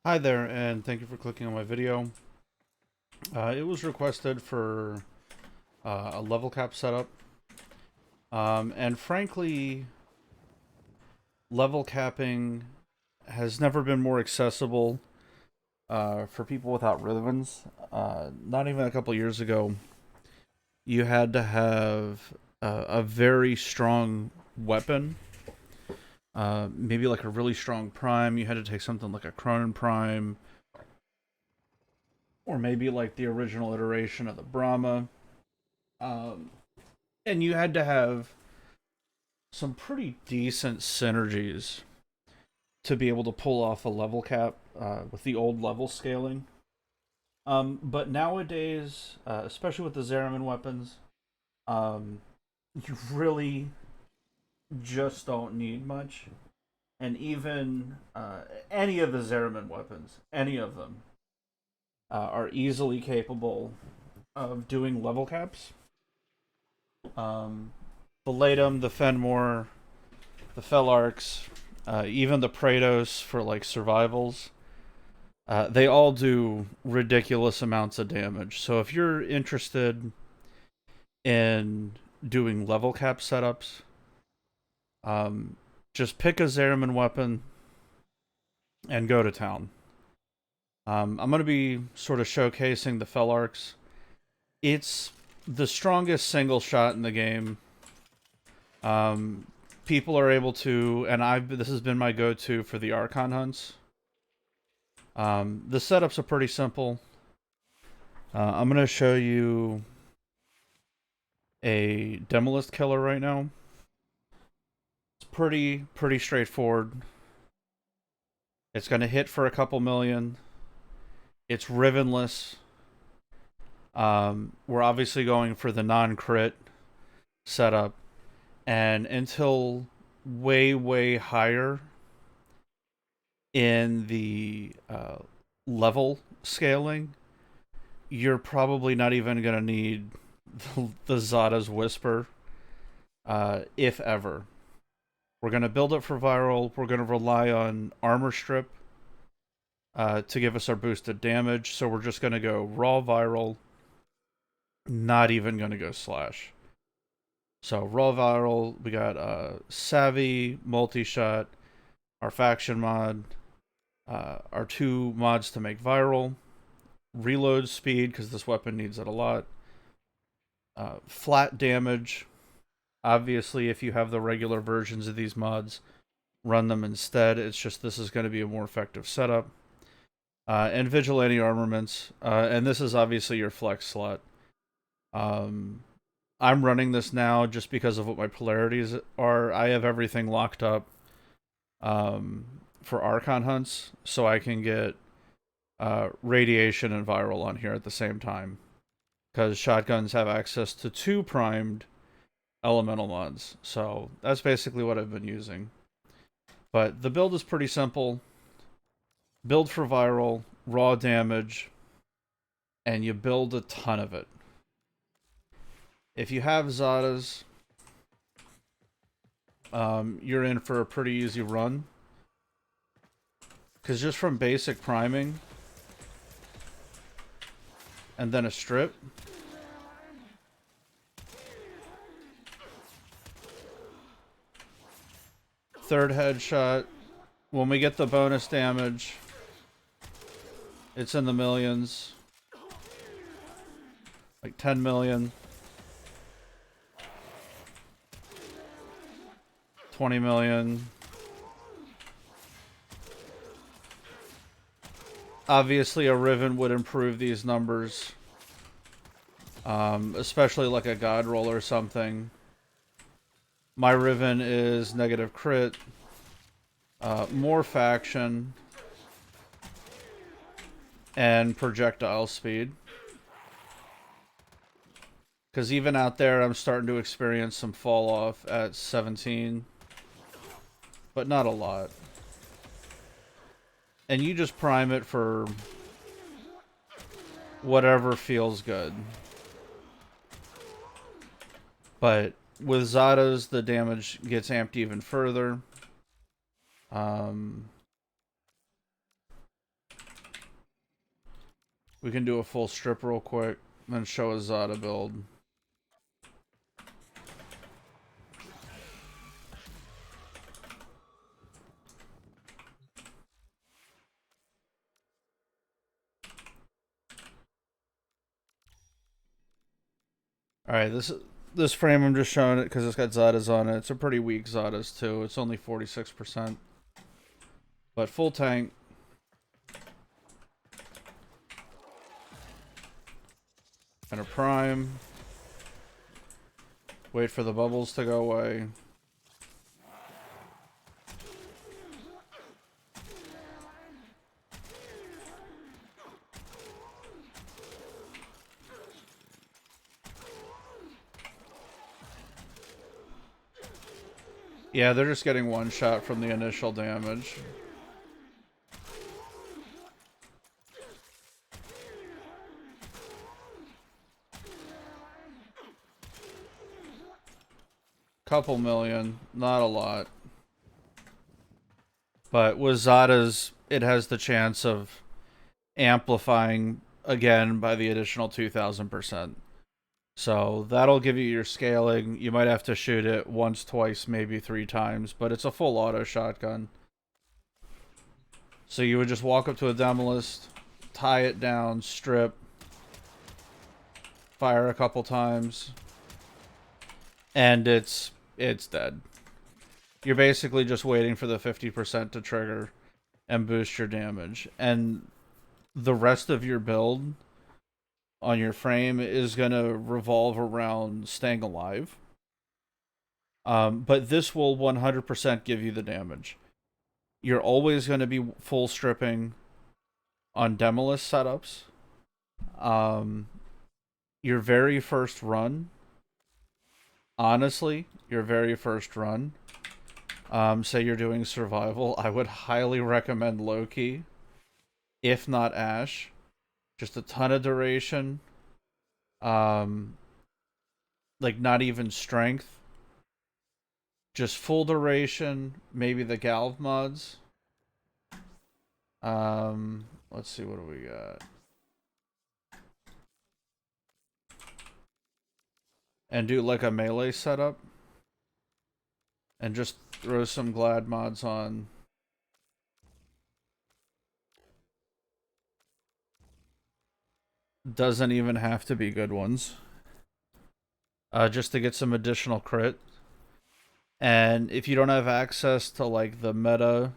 Hi there, and thank you for clicking on my video. It was requested for a level cap setup, and frankly, level capping has never been more accessible for people without ribbons. Not even a couple years ago, you had to have a very strong weapon, maybe like a really strong prime. You had to take something like a Cronin prime, or maybe like the original iteration of the Brahma. Um, and you had to have some pretty decent synergies to be able to pull off a level cap with the old level scaling. But nowadays, especially with the Zeraman weapons, um, you really just don't need much. And even any of the Zeraman weapons, any of them, are easily capable of doing level caps. Um, the Latum, the Fenmore, the felarx, even the Praetos for like survivals, they all do ridiculous amounts of damage. So if you're interested in doing level cap setups, um, just pick a Zeraman weapon and go to town. I'm going to be sort of showcasing the felarx. It's the strongest single shot in the game. Um, People are able to, and this has been my go-to for the Archon hunts. The setups are pretty simple. I'm going to show you a Demolist killer right now. It's pretty straightforward. It's going to hit for a couple million. It's rivenless. We're obviously going for the non-crit setup, and until way higher in the level scaling, you're probably not even going to need the Zada's Whisper, if ever. We're going to build it for viral. We're going to rely on armor strip to give us our boosted damage. So we're just going to go raw viral, not even going to go slash. So raw viral, we got savvy, multi-shot, our faction mod, our two mods to make viral, reload speed because this weapon needs it a lot, flat damage. Obviously, if you have the regular versions of these mods, run them instead. It's just this is going to be a more effective setup. And vigilante armaments. And this is obviously your flex slot. Um, I'm running this now just because of what my polarities are. I have everything locked up for Archon hunts, so I can get radiation and viral on here at the same time. Because shotguns have access to two primed elemental mods. So that's basically what I've been using. But the build is pretty simple. Build for viral, raw damage, and you build a ton of it. If you have Zadas, you're in for a pretty easy run. Because just from basic priming, and then a strip, third headshot, when we get the bonus damage, it's in the millions. Like 10 million. 20 million. Obviously, a Riven would improve these numbers. Especially like a God Roll or something. My Riven is negative crit. More faction. And projectile speed. Because even out there, I'm starting to experience some fall off at 17. But not a lot. And you just prime it for whatever feels good. But with Zadas, the damage gets amped even further. Um, We can do a full strip real quick, then show a Zada build. Alright, this frame I'm just showing it because it's got Zadas on it. It's a pretty weak Zadas too. It's only 46%. But full tank. And a prime. Wait for the bubbles to go away. Yeah, they're just getting one shot from the initial damage. Couple million, not a lot. But with Zada's, it has the chance of amplifying again by the additional 2,000%. So that'll give you your scaling. You might have to shoot it once, twice, maybe 3 times, but it's a full auto shotgun. So you would just walk up to a Demolist, tie it down, strip, fire a couple times, and it's dead. You're basically just waiting for the 50% to trigger and boost your damage. And the rest of your build on your frame is going to revolve around staying alive. But this will 100% give you the damage. You're always going to be full stripping on Demolist setups. Your very first run, honestly, your very first run, say you're doing survival, I would highly recommend Loki, if not Ash. Just a ton of duration. Like not even strength. Just full duration, maybe the Galv mods. Let's see, what do we got? And do like a melee setup. And just throw some Glad mods on. Doesn't even have to be good ones. Just to get some additional crit. And if you don't have access to like the meta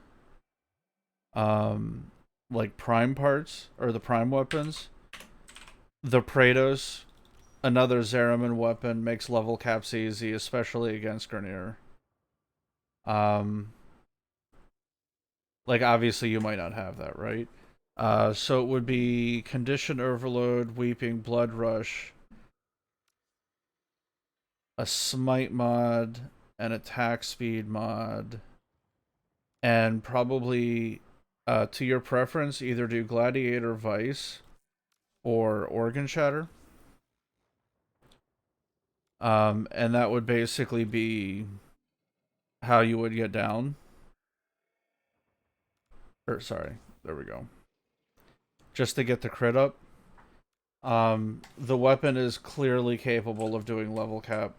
like prime parts or the prime weapons, the Praetos, another Zeraman weapon, makes level caps easy, especially against Grineer. Like obviously you might not have that, right? So it would be Condition Overload, Weeping, Blood Rush, a Smite mod, an Attack Speed mod, and probably, to your preference, either do Gladiator Vice or Organ Shatter. And that would basically be how you would get down. Or, sorry, there we go. Just to get the crit up. The weapon is clearly capable of doing level cap.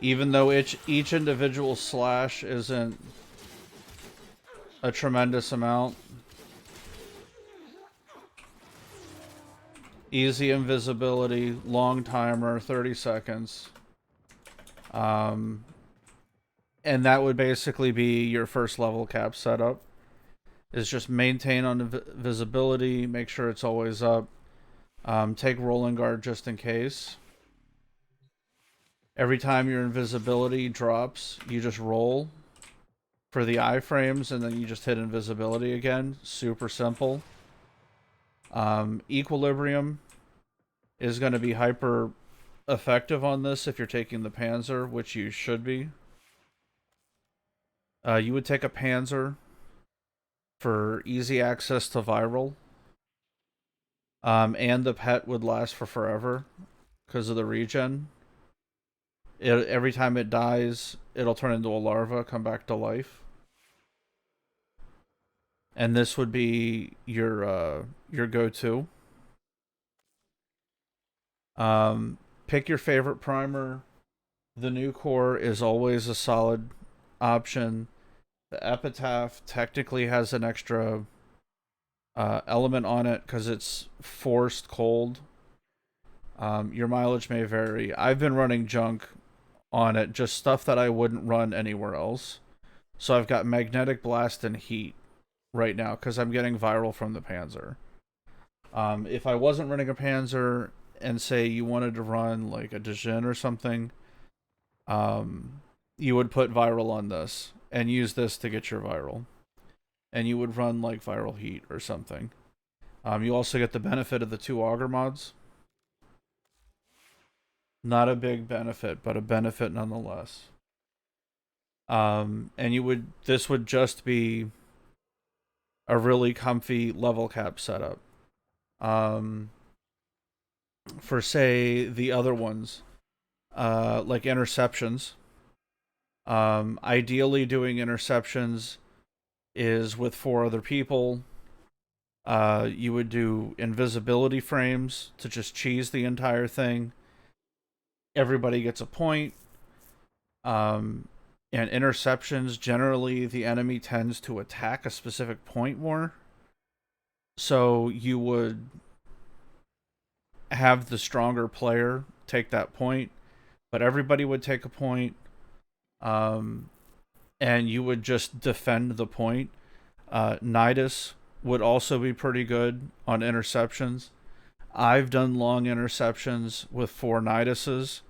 Even though each individual slash isn't a tremendous amount. Easy invisibility, long timer, 30 seconds. And that would basically be your first level cap setup. Is just maintain on visibility, make sure it's always up. Take rolling guard just in case. Every time your invisibility drops, you just roll for the iframes, and then you just hit invisibility again. Super simple. Equilibrium is going to be hyper effective on this if you're taking the Panzer, which you should be. You would take a Panzer, for easy access to viral. And the pet would last for forever because of the regen. Every time it dies, it'll turn into a larva, come back to life. And this would be your go-to. Pick your favorite primer. The new core is always a solid option. The epitaph technically has an extra element on it because it's forced cold. Your mileage may vary. I've been running junk on it, just stuff that I wouldn't run anywhere else. So I've got magnetic blast and heat right now because I'm getting viral from the Panzer. If I wasn't running a Panzer and say you wanted to run like a Dejin or something, you would put viral on this and use this to get your viral. And you would run like viral heat or something. You also get the benefit of the 2 auger mods. Not a big benefit, but a benefit nonetheless. And this would just be a really comfy level cap setup. For say the other ones, like interceptions. Ideally, doing interceptions is with 4 other people. You would do invisibility frames to just cheese the entire thing. Everybody gets a point. And interceptions, generally, the enemy tends to attack a specific point more. So you would have the stronger player take that point, but everybody would take a point. And you would just defend the point. Nidus would also be pretty good on interceptions. I've done long interceptions with 4 Niduses.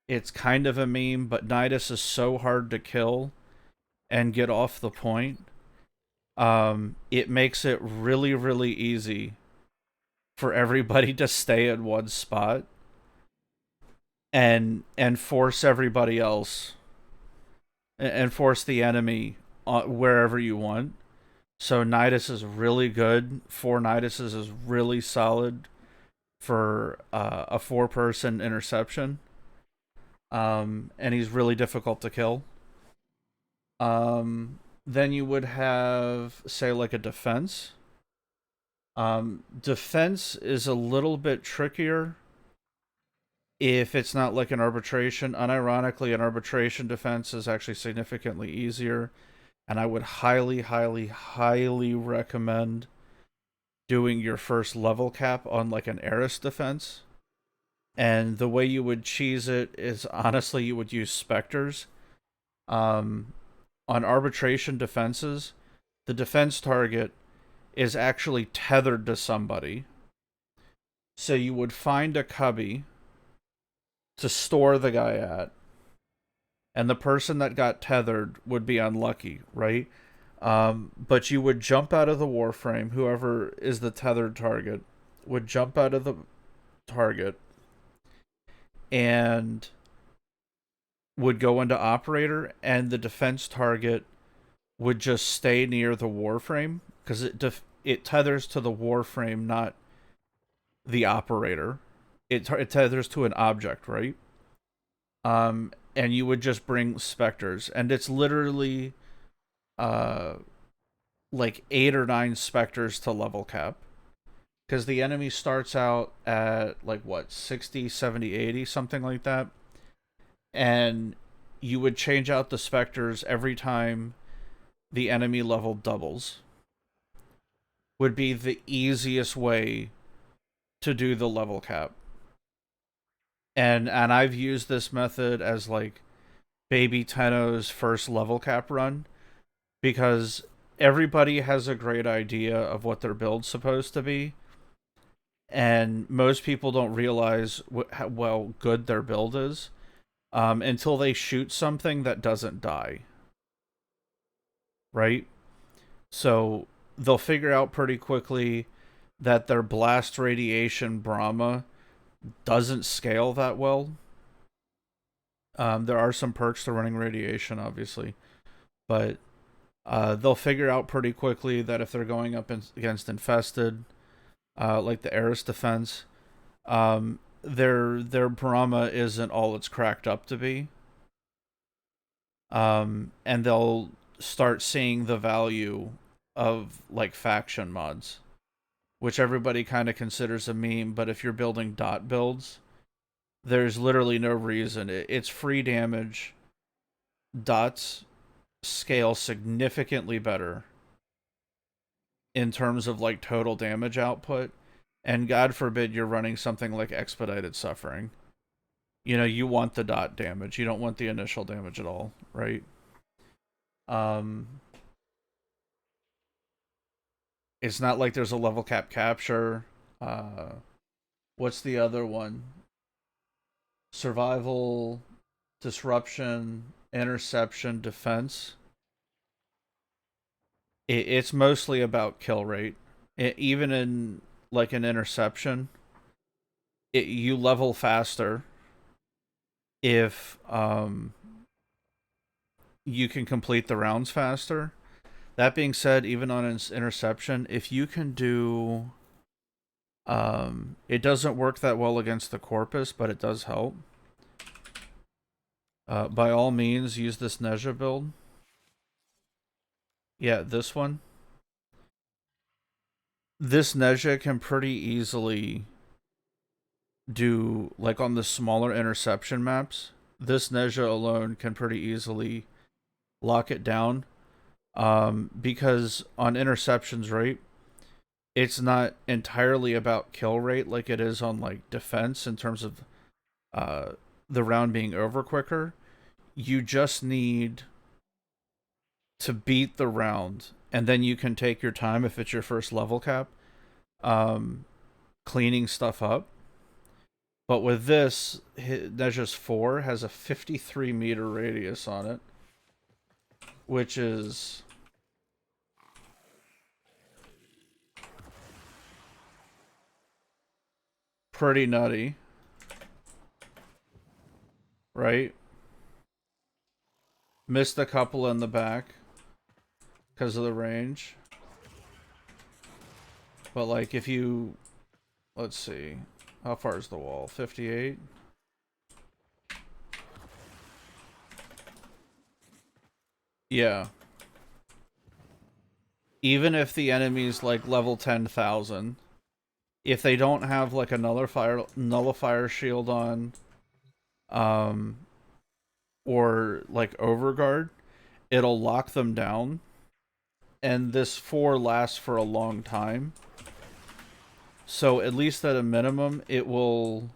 It's kind of a meme, but Nidus is so hard to kill and get off the point. It makes it really, really easy for everybody to stay at one spot and force everybody else and force the enemy wherever you want. So Nidus is really good. 4 Niduses is really solid for a 4-person interception. And he's really difficult to kill. Then you would have, say, like a defense. Defense is a little bit trickier if it's not like an arbitration. Unironically, an arbitration defense is actually significantly easier. And I would highly, highly, highly recommend doing your first level cap on like an Eris defense. And the way you would cheese it is honestly you would use specters. On arbitration defenses, the defense target is actually tethered to somebody. So you would find a cubby to store the guy at, and the person that got tethered would be unlucky, right? But you would jump out of the Warframe, whoever is the tethered target would jump out of the target and would go into operator, and the defense target would just stay near the Warframe because it tethers to the Warframe, not the operator. It tethers to an object, right? And you would just bring specters, and it's literally like 8 or 9 specters to level cap, because the enemy starts out at like what, 60, 70, 80, something like that. And you would change out the specters every time the enemy level doubles. Would be the easiest way to do the level cap. And I've used this method as like Baby Tenno's first level cap run, because everybody has a great idea of what their build's supposed to be, and most people don't realize how well good their build is until they shoot something that doesn't die. Right? So they'll figure out pretty quickly that their blast radiation Brahma doesn't scale that well. There are some perks to running radiation, obviously, but They'll figure out pretty quickly that if they're going up against infested, like the Eris defense, their Brahma isn't all it's cracked up to be. And they'll start seeing the value of like faction mods, which everybody kind of considers a meme. But if you're building dot builds, there's literally no reason. It's free damage. Dots scale significantly better in terms of like total damage output. And God forbid you're running something like expedited suffering. You want the dot damage. You don't want the initial damage at all, right? Um, it's not like there's a level cap capture. What's the other one? Survival, disruption, interception, defense. It's mostly about kill rate. Even in like an interception, you level faster if you can complete the rounds faster. That being said, even on an interception, if you can do, it doesn't work that well against the Corpus, but it does help. By all means, use this Nezha build. Yeah, this one. This Nezha can pretty easily do, like on the smaller interception maps, this Nezha alone can pretty easily lock it down. Because on interceptions, right, it's not entirely about kill rate like it is on like defense in terms of the round being over quicker. You just need to beat the round, and then you can take your time if it's your first level cap, cleaning stuff up. But with this, Nezha's 4 has a 53-meter radius on it, which is pretty nutty, right? Missed a couple in the back because of the range. But like if you, let's see, how far is the wall? 58? Yeah. Even if the enemy's like level 10,000, if they don't have like a nullifier shield on, or like overguard, it'll lock them down. And this 4 lasts for a long time. So at least at a minimum, it will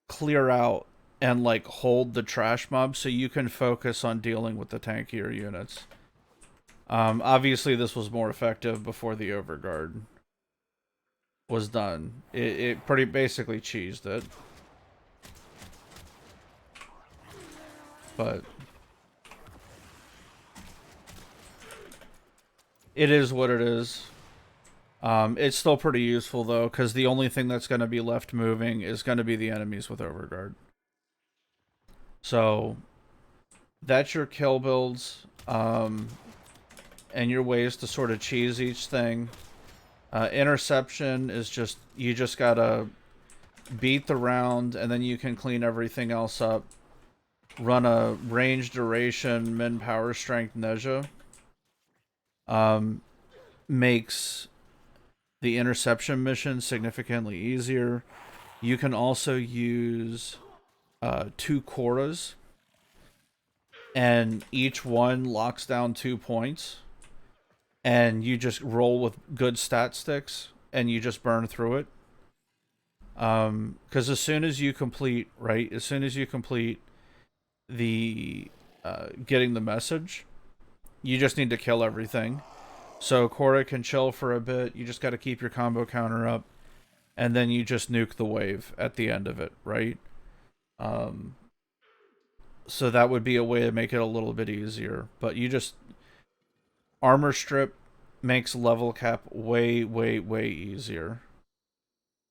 clear out and like hold the trash mob so you can focus on dealing with the tankier units. Obviously this was more effective before the overguard was done. It pretty basically cheesed it. But it is what it is. It's still pretty useful though, because the only thing that's going to be left moving is going to be the enemies with overguard. So that's your kill builds, and your ways to sort of cheese each thing. Interception is just, you just gotta beat the round, and then you can clean everything else up. Run a range duration, min power strength Nezha. Makes the interception mission significantly easier. You can also use 2 Korras, and each one locks down 2 points, and you just roll with good stat sticks, and you just burn through it. Because as soon as you complete, right, as soon as you complete the getting the message, you just need to kill everything. So Korra can chill for a bit. You just got to keep your combo counter up, and then you just nuke the wave at the end of it, right? So that would be a way to make it a little bit easier. But you just, armor strip makes level cap way, way, way easier.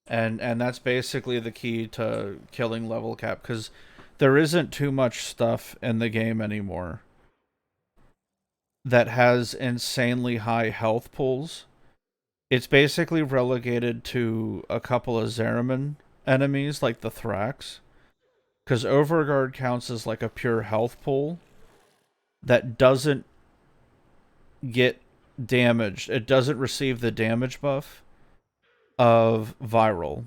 And that's basically the key to killing level cap, because there isn't too much stuff in the game anymore. that has insanely high health pools, it's basically relegated to a couple of Zeraman enemies like the Thrax. Because Overguard counts as like a pure health pool that doesn't get damaged. It doesn't receive the damage buff of Viral,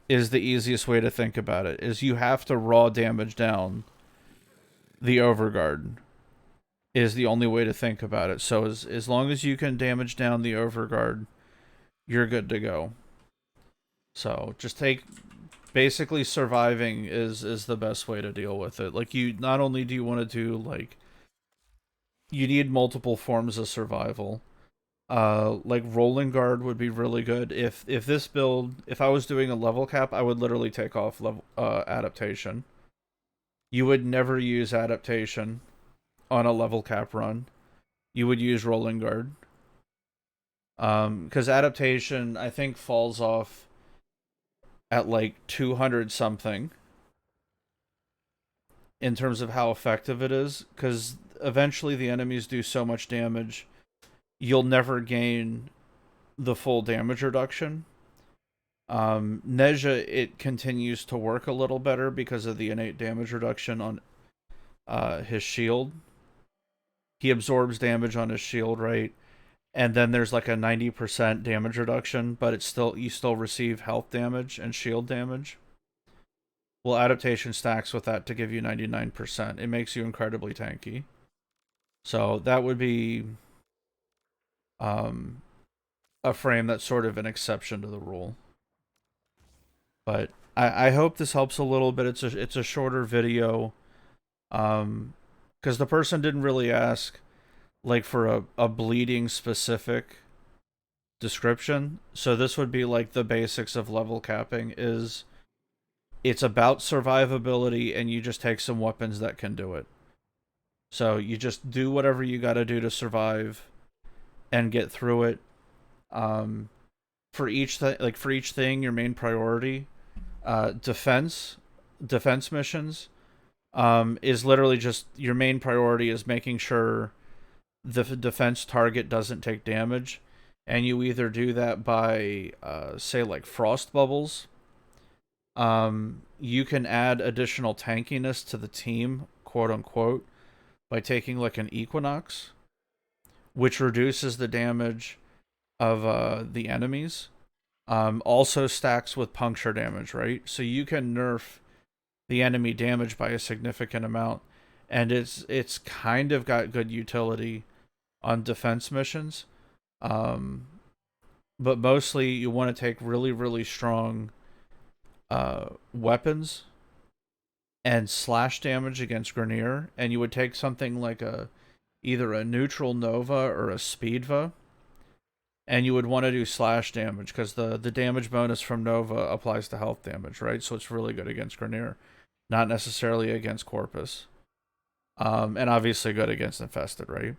is the easiest way to think about it. Is you have to raw damage down the Overguard is the only way to think about it. So as long as you can damage down the Overguard, you're good to go. So just take basically surviving is the best way to deal with it. Like you not only do you want to do like you need multiple forms of survival. Like rolling guard would be really good. If this build, if I was doing a level cap, I would literally take off level adaptation. You would never use adaptation on a level cap run. You would use rolling guard. Because adaptation I think falls off at like 200 something in terms of how effective it is. Because eventually the enemies do so much damage, you'll never gain the full damage reduction. Neja, it continues to work a little better because of the innate damage reduction on his shield. He absorbs damage on his shield, right? And then there's like a 90% damage reduction, but it's still you still receive health damage and shield damage. Well, adaptation stacks with that to give you 99%. It makes you incredibly tanky. So that would be um, a frame that's sort of an exception to the rule. But I hope this helps a little bit. It's a shorter video, because the person didn't really ask like for a bleeding specific description. So this would be like the basics of level capping. Is it's about survivability, and you just take some weapons that can do it. So you just do whatever you got to do to survive and get through it. Um, for each thing, your main priority, defense missions, is literally just your main priority is making sure the defense target doesn't take damage, and you either do that by say like frost bubbles. You can add additional tankiness to the team, quote unquote, by taking like an Equinox, which reduces the damage of the enemies. Also stacks with puncture damage, right? So you can nerf the enemy damage by a significant amount, and it's kind of got good utility on defense missions. Um, but mostly you want to take really strong weapons and slash damage against Grenier, and you would take something like a either a neutral Nova or a Speedva, and you would want to do slash damage because the damage bonus from Nova applies to health damage, right? So it's really good against Grenier, not necessarily against Corpus, and obviously good against Infested, right?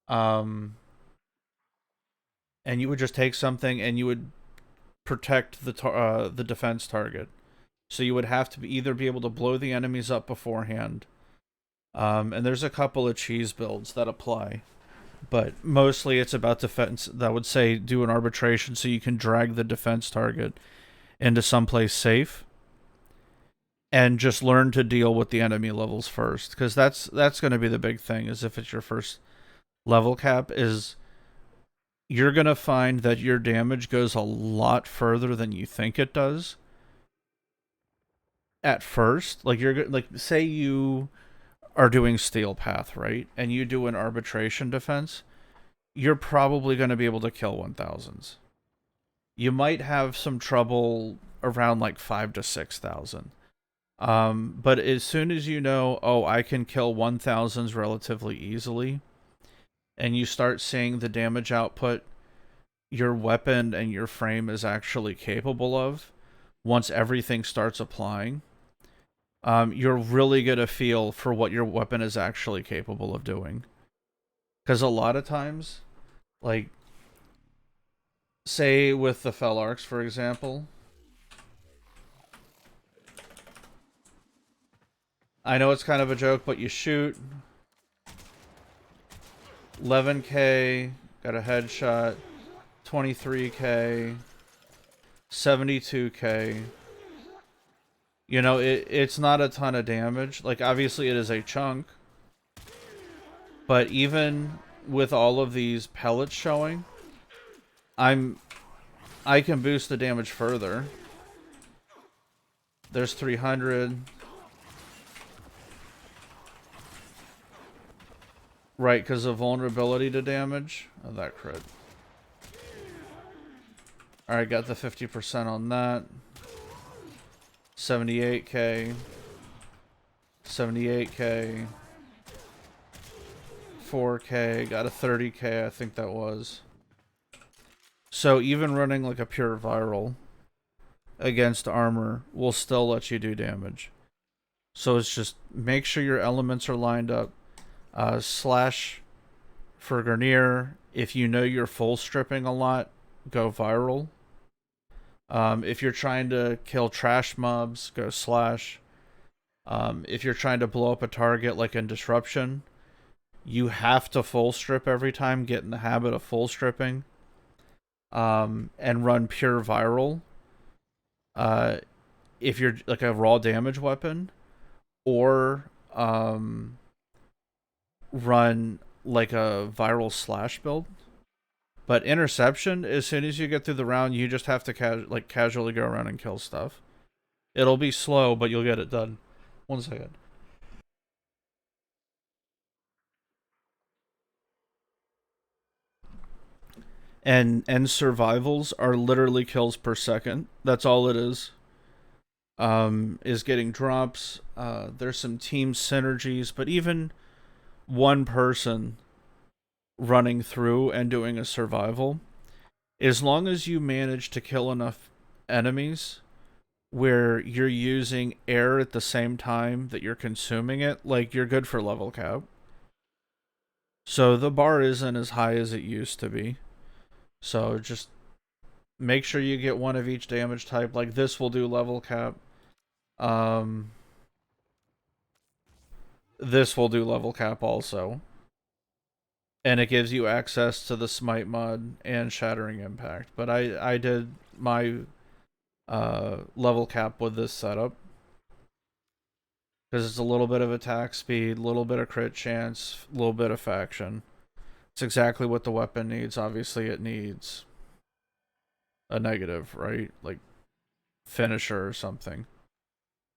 Um, and you would just take something and you would protect the defense target. So you would have to either be able to blow the enemies up beforehand, and there's a couple of cheese builds that apply, but mostly it's about defense. That would say do an arbitration so you can drag the defense target into someplace safe, and just learn to deal with the enemy levels first, because that's going to be the big thing. Is if it's your first level cap, is you're going to find that your damage goes a lot further than you think it does at first. Like you're like, say you are doing Steel Path, right? And you do an arbitration defense, you're probably going to be able to kill 1000s. You might have some trouble around like 5 to 6000. But as soon as you know, oh, I can kill 1000s relatively easily, and you start seeing the damage output your weapon and your frame is actually capable of, once everything starts applying, you're really going to feel for what your weapon is actually capable of doing. Because a lot of times, like, say with the felarx, for example, I know it's kind of a joke, but you shoot, 11k, got a headshot, 23k, 72k. You know, it's not a ton of damage. Like, obviously it is a chunk. But even with all of these pellets showing, I can boost the damage further. There's 300. Right, because of vulnerability to damage. Oh, that crit. Alright, got the 50% on that. 78k. 78k. 4k. Got a 30k, I think that was. So even running like a pure viral against armor will still let you do damage. So it's just make sure your elements are lined up. Slash for Garnier. If you know you're full stripping a lot, go viral. If you're trying to kill trash mobs, go slash. If you're trying to blow up a target like in Disruption, you have to full strip every time. Get in the habit of full stripping. And run pure viral. If you're like a raw damage weapon, or run like a viral slash build. But interception, as soon as you get through the round, you just have to casually go around and kill stuff. It'll be slow, but you'll get it done. 1 second. And survivals are literally kills per second. That's all it is getting drops. There's some team synergies, but even one person running through and doing a survival, as long as you manage to kill enough enemies where you're using air at the same time that you're consuming it, like, you're good for level cap. So the bar isn't as high as it used to be. So just make sure you get one of each damage type. Like, this will do level cap. This will do level cap also. And it gives you access to the Smite mod and Shattering Impact. But I did my level cap with this setup. Because it's a little bit of attack speed, a little bit of crit chance, a little bit of faction. It's exactly what the weapon needs. Obviously it needs a negative, right? Like finisher or something.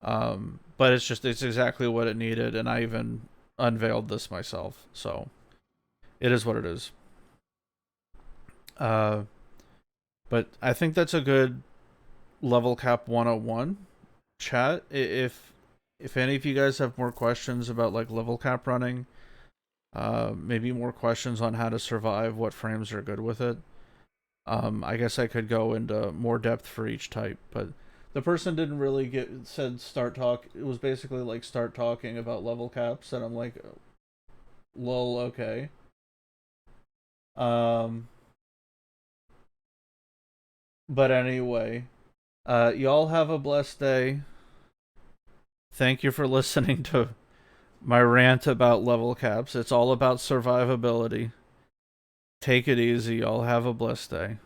But it's exactly what it needed, and I even unveiled this myself. So it is what it is. But I think that's a good level cap 101. Chat, if any of you guys have more questions about like level cap running, maybe more questions on how to survive, what frames are good with it, I guess I could go into more depth for each type. But the person didn't really said start talk. It was basically like start talking about level caps, and I'm like, lol, okay. But anyway, y'all have a blessed day. Thank you for listening to my rant about level caps. It's all about survivability. Take it easy, y'all. Have a blessed day.